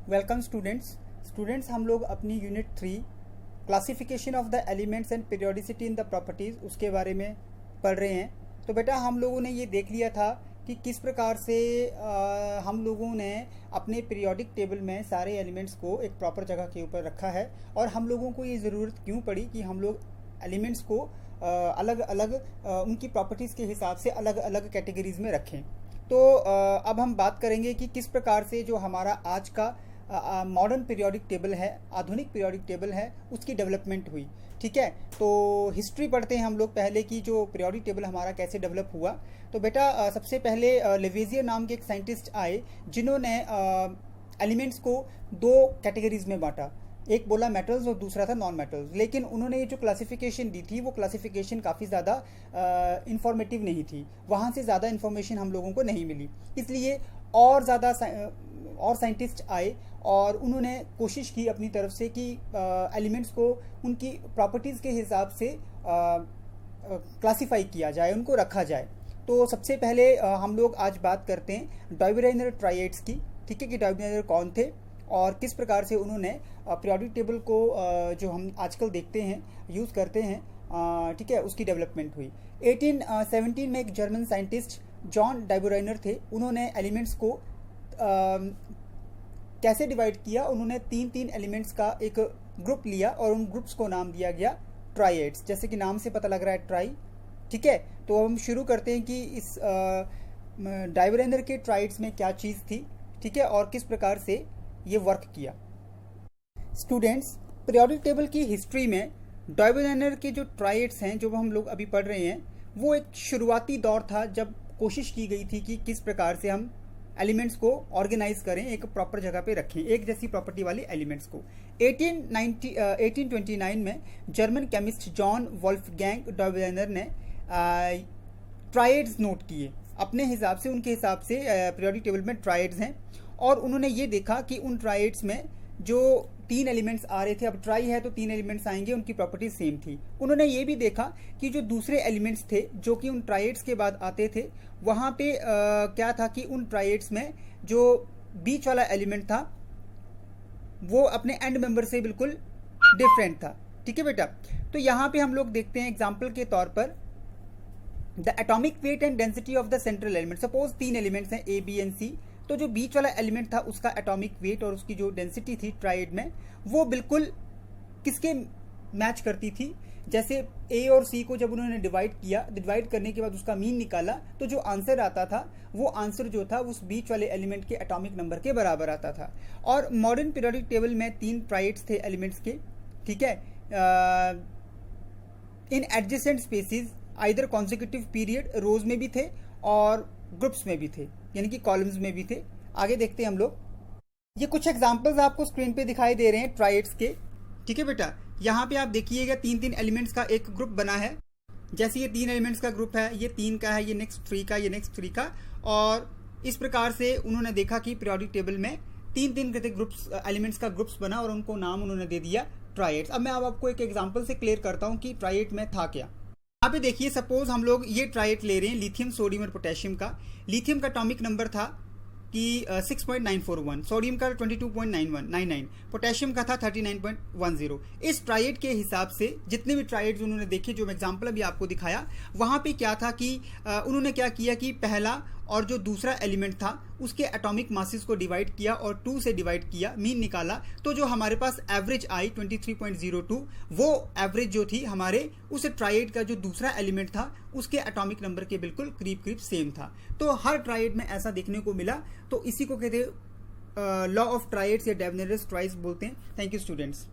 Welcome students हम लोग अपनी unit 3 classification of the elements and periodicity in the properties उसके बारे में पढ़ रहे हैं। तो बेटा हम लोगों ने ये देख लिया था कि किस प्रकार से हम लोगों ने अपने पीरियोडिक टेबल में सारे एलिमेंट्स को एक प्रॉपर जगह के ऊपर रखा है और हम लोगों को ये ज़रूरत क्यों पड़ी कि हम लोग एलिमेंट्स को अलग अलग उनकी प्रॉपर्टीज़ के हिसाब से अलग अलग कैटेगरीज में रखें। तो अब हम बात करेंगे कि किस प्रकार से जो हमारा आज का मॉडर्न पीरियोडिक टेबल है, आधुनिक पीरियोडिक टेबल है, उसकी डेवलपमेंट हुई। ठीक है, तो हिस्ट्री पढ़ते हैं हम लोग पहले की जो पीरियोडिक टेबल हमारा कैसे डेवलप हुआ। तो बेटा सबसे पहले लेवेजियर नाम के एक साइंटिस्ट आए जिन्होंने एलिमेंट्स को दो कैटेगरीज में बांटा, एक बोला मेटल्स और दूसरा था नॉन मेटल्स। लेकिन उन्होंने ये जो क्लासिफिकेशन दी थी वो क्लासिफिकेशन काफ़ी ज़्यादा इंफॉर्मेटिव नहीं थी, वहाँ से ज़्यादा इन्फॉर्मेशन हम लोगों को नहीं मिली। इसलिए और ज़्यादा और साइंटिस्ट आए और उन्होंने कोशिश की अपनी तरफ से कि एलिमेंट्स को उनकी प्रॉपर्टीज़ के हिसाब से क्लासिफाई किया जाए, उनको रखा जाए। तो सबसे पहले हम लोग आज बात करते हैं डायबोराइनर ट्राइएड्स की। ठीक है, कि डायबोराइनर कौन थे और किस प्रकार से उन्होंने पीरियोडिक टेबल को जो हम आजकल देखते हैं, यूज़ करते हैं, ठीक है, उसकी डेवलपमेंट हुई। 1817 में एक जर्मन साइंटिस्ट जॉन डायबोराइनर थे। उन्होंने एलिमेंट्स को कैसे डिवाइड किया, उन्होंने तीन तीन एलिमेंट्स का एक ग्रुप लिया और उन ग्रुप्स को नाम दिया गया ट्राइएड्स, जैसे कि नाम से पता लग रहा है ट्राई। ठीक है, तो हम शुरू करते हैं कि इस डायबोराइनर के ट्राइएड्स में क्या चीज़ थी, ठीक है, और किस प्रकार से ये वर्क किया। स्टूडेंट्स, पीरियोडिक टेबल की हिस्ट्री में डायबोराइनर के जो ट्राइएड्स हैं जो हम लोग अभी पढ़ रहे हैं, वो एक शुरुआती दौर था जब कोशिश की गई थी कि किस प्रकार से हम एलिमेंट्स को ऑर्गेनाइज करें, एक प्रॉपर जगह पे रखें, एक जैसी प्रॉपर्टी वाले एलिमेंट्स को। 1829 में जर्मन केमिस्ट जॉन वोल्फगैंग डायबोराइनर ने ट्राइएड्स नोट किए अपने हिसाब से। उनके हिसाब से पीरियोडिक टेबल में ट्राइएड्स हैं और उन्होंने ये देखा कि उन ट्राइएड्स में जो तीन एलिमेंट्स आ रहे थे, अब ट्राई है तो तीन एलिमेंट्स आएंगे, उनकी प्रॉपर्टी सेम थी। उन्होंने ये भी देखा कि जो दूसरे एलिमेंट्स थे जो कि उन ट्राइएड्स के बाद आते थे, वहाँ पे क्या था कि उन ट्राइएड्स में जो बीच वाला एलिमेंट था वो अपने एंड मेंबर से बिल्कुल डिफरेंट था। ठीक है बेटा, तो यहाँ पे हम लोग देखते हैं एग्जाम्पल के तौर पर the atomic weight and density of the central element. Suppose तीन एलिमेंट्स हैं ए, बी एंड सी, तो जो बीच वाला एलिमेंट था उसका एटॉमिक वेट और उसकी जो डेंसिटी थी ट्राइएड में, वो बिल्कुल किसके मैच करती थी। जैसे ए और सी को जब उन्होंने डिवाइड किया, डिवाइड करने के बाद उसका मीन निकाला, तो जो आंसर आता था वो आंसर जो था उस बीच वाले एलिमेंट के एटॉमिक नंबर के बराबर आता था। और मॉडर्न पीरियोडिक टेबल में तीन ट्राइएड्स थे एलिमेंट्स के। ठीक है, in adjacent species either consecutive period, rows में भी थे और ग्रुप्स में भी थे, यानी कि कॉलम्स में भी थे। आगे देखते हैं हम लोग। ये कुछ एग्जांपल्स आपको स्क्रीन पे दिखाई दे रहे हैं ट्राइएड्स के। ठीक है बेटा, यहाँ पे आप देखिएगा तीन तीन एलिमेंट्स का एक ग्रुप बना है। जैसे ये तीन एलिमेंट्स का ग्रुप है, ये तीन का है, ये नेक्स्ट थ्री का, ये नेक्स्ट थ्री का। और इस प्रकार से उन्होंने देखा कि पीरियोडिक टेबल में तीन तीन ग्रुप्स एलिमेंट्स का ग्रुप्स बना और उनको नाम उन्होंने दे दिया ट्राइएड्स। अब मैं आपको एक एग्जाम्पल से क्लियर करता हूँ कि ट्राइएड में था क्या। यहाँ पे देखिए, सपोज हम लोग ये ट्राइएड ले रहे हैं लिथियम, सोडियम और पोटेशियम का। लिथियम का एटॉमिक नंबर था कि 6.941, सोडियम का 22.99, पोटेशियम का था 39.10। इस ट्राइएड के हिसाब से जितने भी ट्राइएड्स उन्होंने देखे, जो मैं एग्जांपल अभी आपको दिखाया, वहाँ पे क्या था कि उन्होंने क्या किया कि पहला और जो दूसरा एलिमेंट था उसके एटॉमिक मासेस को डिवाइड किया और 2 से डिवाइड किया, मीन निकाला, तो जो हमारे पास एवरेज आई 23.02, वो एवरेज जो थी हमारे उस ट्राइएड का जो दूसरा एलिमेंट था उसके एटॉमिक नंबर के बिल्कुल करीब करीब सेम था। तो हर ट्राइएड में ऐसा देखने को मिला। तो इसी को कहते हैं लॉ ऑफ ट्राइएड्स या डायबोराइनर ट्राइएड्स बोलते हैं। Thank you students.